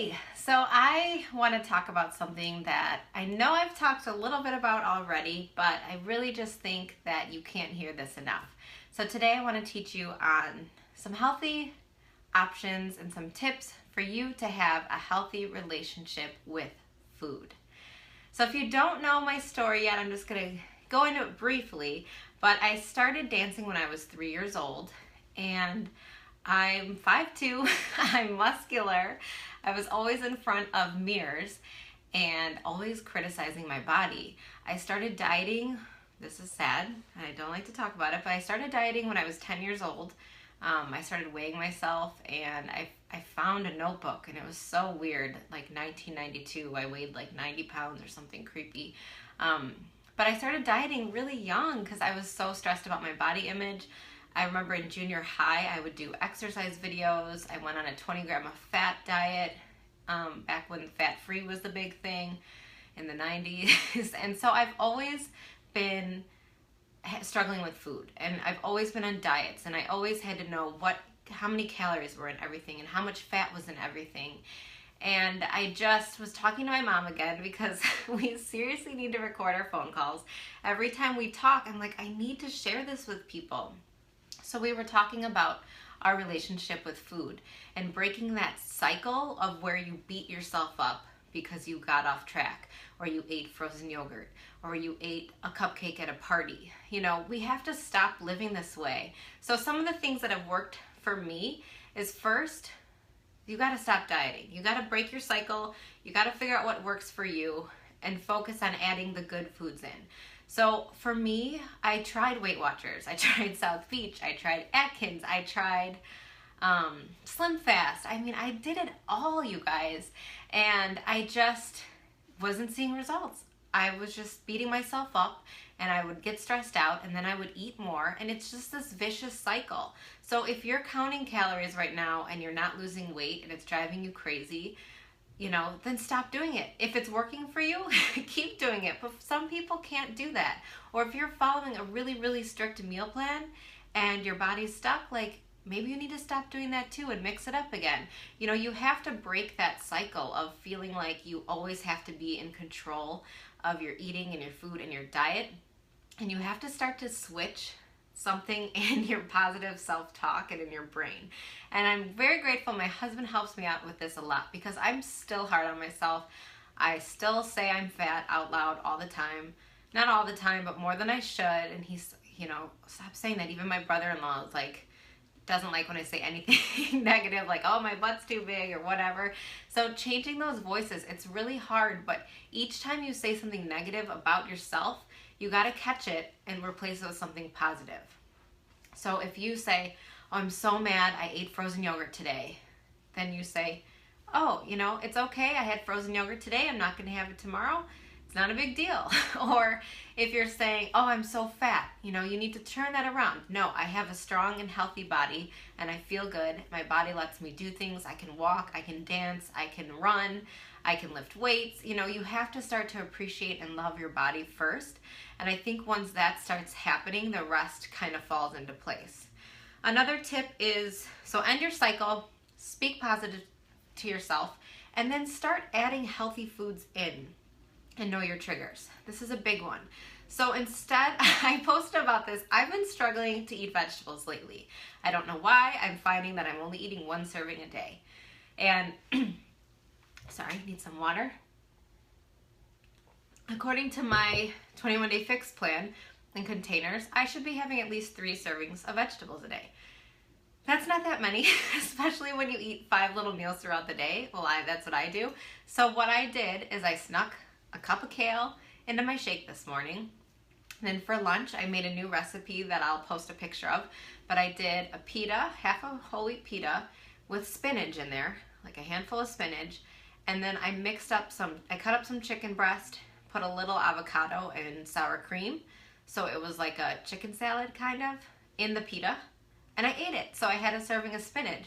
Hey, so I want to talk about something that I know I've talked a little bit about already, but I really just think that you can't hear this enough. So today I want to teach you on some healthy options and some tips for you to have a healthy relationship with food. So if you don't know my story yet, I'm just going to go into it briefly, but I started dancing when I was 3 years old, and I'm 5'2", I'm muscular. I was always in front of mirrors and always criticizing my body. I started dieting. This is sad, and I don't like to talk about it, but I started dieting when I was 10 years old. I started weighing myself, and I found a notebook, and it was so weird. Like 1992, I weighed like 90 pounds or something creepy. But I started dieting really young because I was so stressed about my body image. I remember in junior high, I would do exercise videos. I went on a 20-gram of fat diet back when fat-free was the big thing in the 90s. And so I've always been struggling with food, and I've always been on diets, and I always had to know how many calories were in everything and how much fat was in everything. And I just was talking to my mom again because we seriously need to record our phone calls. Every time we talk, I'm like, I need to share this with people. So we were talking about our relationship with food and breaking that cycle of where you beat yourself up because you got off track, or you ate frozen yogurt, or you ate a cupcake at a party. You know, we have to stop living this way. So some of the things that have worked for me is, first, you got to stop dieting. You got to break your cycle. You got to figure out what works for you and focus on adding the good foods in. So for me, I tried Weight Watchers. I tried South Beach. I tried Atkins. I tried Slim Fast. I mean, I did it all, you guys. And I just wasn't seeing results. I was just beating myself up, and I would get stressed out, and then I would eat more, and it's just this vicious cycle. So if you're counting calories right now and you're not losing weight and it's driving you crazy, then stop doing it. If it's working for you, keep doing it. But some people can't do that. Or if you're following a really, really strict meal plan and your body's stuck, maybe you need to stop doing that too and mix it up again. You have to break that cycle of feeling like you always have to be in control of your eating and your food and your diet. And you have to start to switch something in your positive self-talk and in your brain. And I'm very grateful my husband helps me out with this a lot, because I'm still hard on myself. I still say I'm fat out loud all the time. Not all the time, but more than I should. And he's, stop saying that. Even my brother-in-law is doesn't like when I say anything negative, like, oh, my butt's too big or whatever. So changing those voices, it's really hard, but each time you say something negative about yourself, you got to catch it and replace it with something positive. So if you say, oh, I'm so mad I ate frozen yogurt today, then you say, oh, it's okay. I had frozen yogurt today. I'm not going to have it tomorrow. It's not a big deal. Or if you're saying, oh, I'm so fat, you need to turn that around. No, I have a strong and healthy body, and I feel good. My body lets me do things. I can walk, I can dance, I can run, I can lift weights. You have to start to appreciate and love your body first. And I think once that starts happening, the rest kind of falls into place. Another tip is, so end your cycle, speak positive to yourself, and then start adding healthy foods in. And know your triggers. This is a big one. So instead, I posted about this. I've been struggling to eat vegetables lately. I don't know why. I'm finding that I'm only eating one serving a day. And, sorry, need some water. According to my 21-day fix plan and containers, I should be having at least 3 servings of vegetables a day. That's not that many, especially when you eat 5 little meals throughout the day. Well, that's what I do. So what I did is I snuck a cup of kale into my shake this morning. And then for lunch, I made a new recipe that I'll post a picture of. But I did a pita, half a whole wheat pita with spinach in there, like a handful of spinach. And then I cut up some chicken breast, put a little avocado and sour cream. So it was like a chicken salad kind of in the pita. And I ate it. So I had a serving of spinach.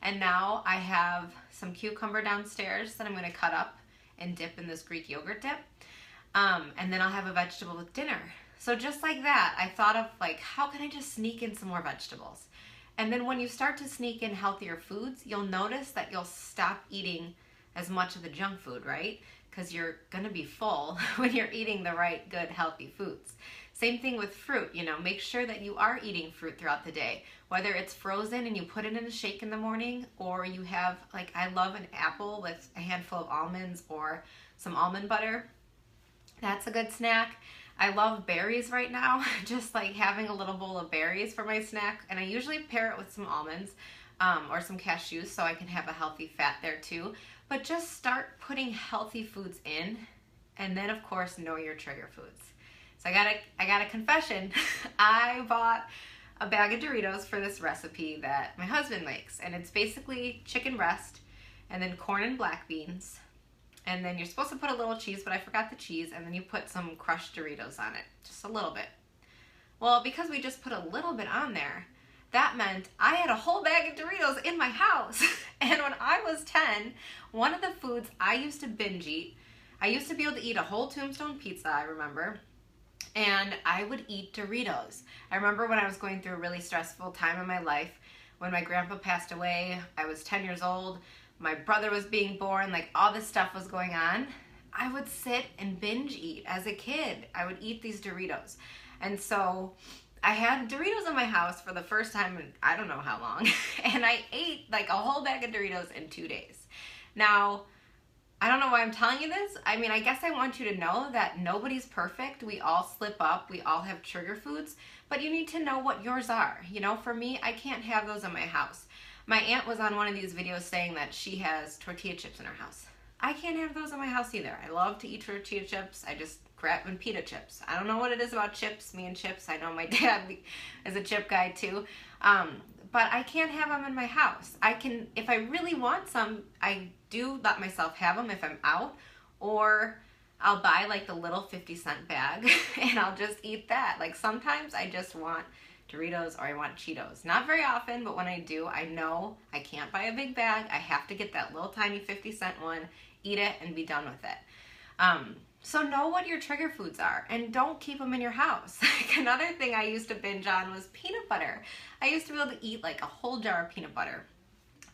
And now I have some cucumber downstairs that I'm going to cut up and dip in this Greek yogurt dip. And then I'll have a vegetable with dinner. So just like that, I thought of how can I just sneak in some more vegetables? And then when you start to sneak in healthier foods, you'll notice that you'll stop eating as much of the junk food, right? Because you're gonna be full when you're eating the right, good, healthy foods. Same thing with fruit, make sure that you are eating fruit throughout the day. Whether it's frozen and you put it in a shake in the morning, or you have, like, I love an apple with a handful of almonds or some almond butter. That's a good snack. I love berries right now, just like having a little bowl of berries for my snack. And I usually pair it with some almonds or some cashews so I can have a healthy fat there too. But just start putting healthy foods in, and then of course know your trigger foods. So I got a confession. I bought a bag of Doritos for this recipe that my husband makes, and it's basically chicken breast and then corn and black beans. And then you're supposed to put a little cheese, but I forgot the cheese, and then you put some crushed Doritos on it, just a little bit. Well, because we just put a little bit on there, that meant I had a whole bag of Doritos in my house. And when I was 10, one of the foods I used to binge eat, I used to be able to eat a whole Tombstone pizza, I remember, and I would eat Doritos. I remember when I was going through a really stressful time in my life, when my grandpa passed away, I was 10 years old, my brother was being born, like all this stuff was going on. I would sit and binge eat as a kid. I would eat these Doritos. And so I had Doritos in my house for the first time in I don't know how long. And I ate like a whole bag of Doritos in 2 days. Now, I don't know why I'm telling you this. I mean, I guess I want you to know that nobody's perfect. We all slip up. We all have trigger foods. But you need to know what yours are. For me, I can't have those in my house. My aunt was on one of these videos saying that she has tortilla chips in her house. I can't have those in my house either. I love to eat tortilla chips. I just grab and pita chips. I don't know what it is about chips, me and chips. I know my dad is a chip guy too. But I can't have them in my house. I can, if I really want some, I do let myself have them if I'm out, or I'll buy like the little 50-cent bag and I'll just eat that. Like sometimes I just want Doritos or I want Cheetos. Not very often, but when I do, I know I can't buy a big bag. I have to get that little tiny 50-cent one, eat it, and be done with it. So know what your trigger foods are and don't keep them in your house. Like another thing I used to binge on was peanut butter. I used to be able to eat like a whole jar of peanut butter.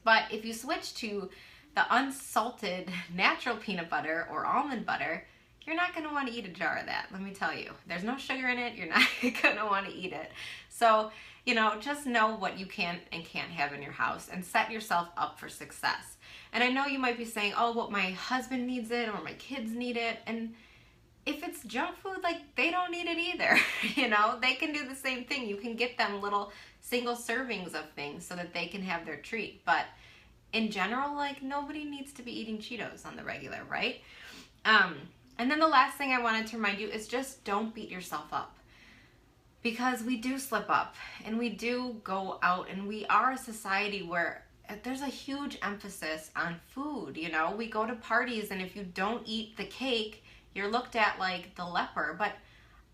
But if you switch to the unsalted natural peanut butter or almond butter, you're not going to want to eat a jar of that, let me tell you. There's no sugar in it. You're not going to want to eat it. So, just know what you can and can't have in your house and set yourself up for success. And I know you might be saying, oh, well, my husband needs it or my kids need it. And if it's junk food, like they don't need it either. They can do the same thing. You can get them little single servings of things so that they can have their treat. But in general, like nobody needs to be eating Cheetos on the regular, right? And then the last thing I wanted to remind you is just don't beat yourself up. Because we do slip up and we do go out and we are a society where there's a huge emphasis on food. We go to parties and if you don't eat the cake, you're looked at like the leper. But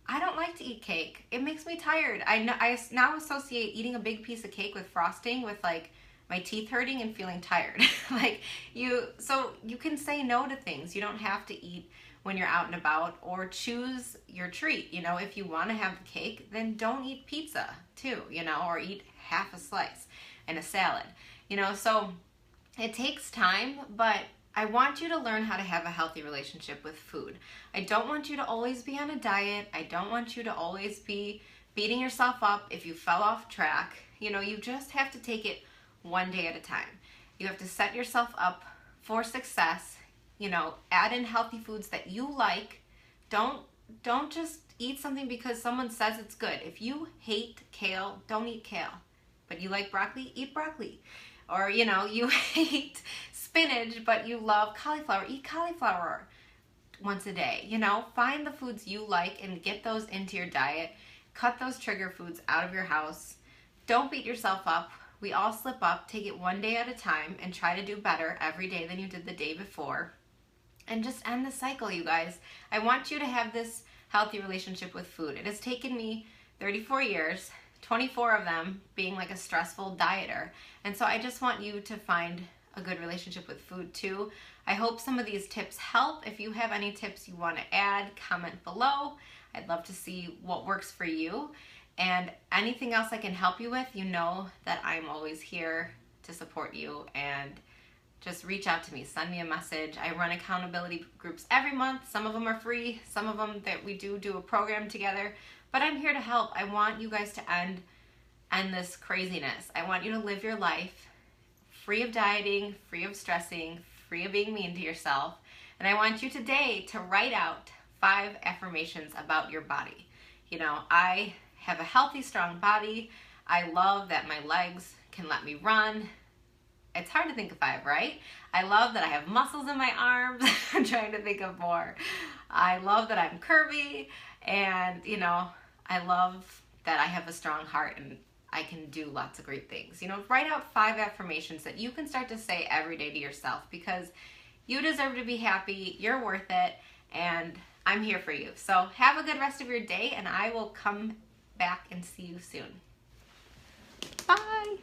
I don't like to eat cake. It makes me tired. I now associate eating a big piece of cake with frosting with like my teeth hurting and feeling tired. So you can say no to things. You don't have to eat when you're out and about, or choose your treat. If you want to have the cake, then don't eat pizza too, or eat half a slice and a salad. So it takes time, but I want you to learn how to have a healthy relationship with food. I don't want you to always be on a diet. I don't want you to always be beating yourself up if you fell off track. You just have to take it one day at a time. You have to set yourself up for success. Add in healthy foods that you like. Don't just eat something because someone says it's good. If you hate kale, don't eat kale. But you like broccoli, eat broccoli. Or, you hate spinach, but you love cauliflower, eat cauliflower once a day. Find the foods you like and get those into your diet. Cut those trigger foods out of your house. Don't beat yourself up. We all slip up. Take it one day at a time and try to do better every day than you did the day before. And just end the cycle, you guys. I want you to have this healthy relationship with food. It has taken me 34 years, 24 of them being like a stressful dieter. And so I just want you to find a good relationship with food too. I hope some of these tips help. If you have any tips you want to add, comment below. I'd love to see what works for you. And anything else I can help you with, that I'm always here to support you and just reach out to me, send me a message. I run accountability groups every month. Some of them are free, some of them that we do a program together, but I'm here to help. I want you guys to end this craziness. I want you to live your life free of dieting, free of stressing, free of being mean to yourself. And I want you today to write out 5 affirmations about your body. You know, I have a healthy, strong body. I love that my legs can let me run. It's hard to think of 5, right? I love that I have muscles in my arms. I'm trying to think of more. I love that I'm curvy, and you know, I love that I have a strong heart and I can do lots of great things. You know, write out 5 affirmations that you can start to say every day to yourself, because you deserve to be happy, you're worth it, and I'm here for you. So have a good rest of your day, and I will come back and see you soon. Bye.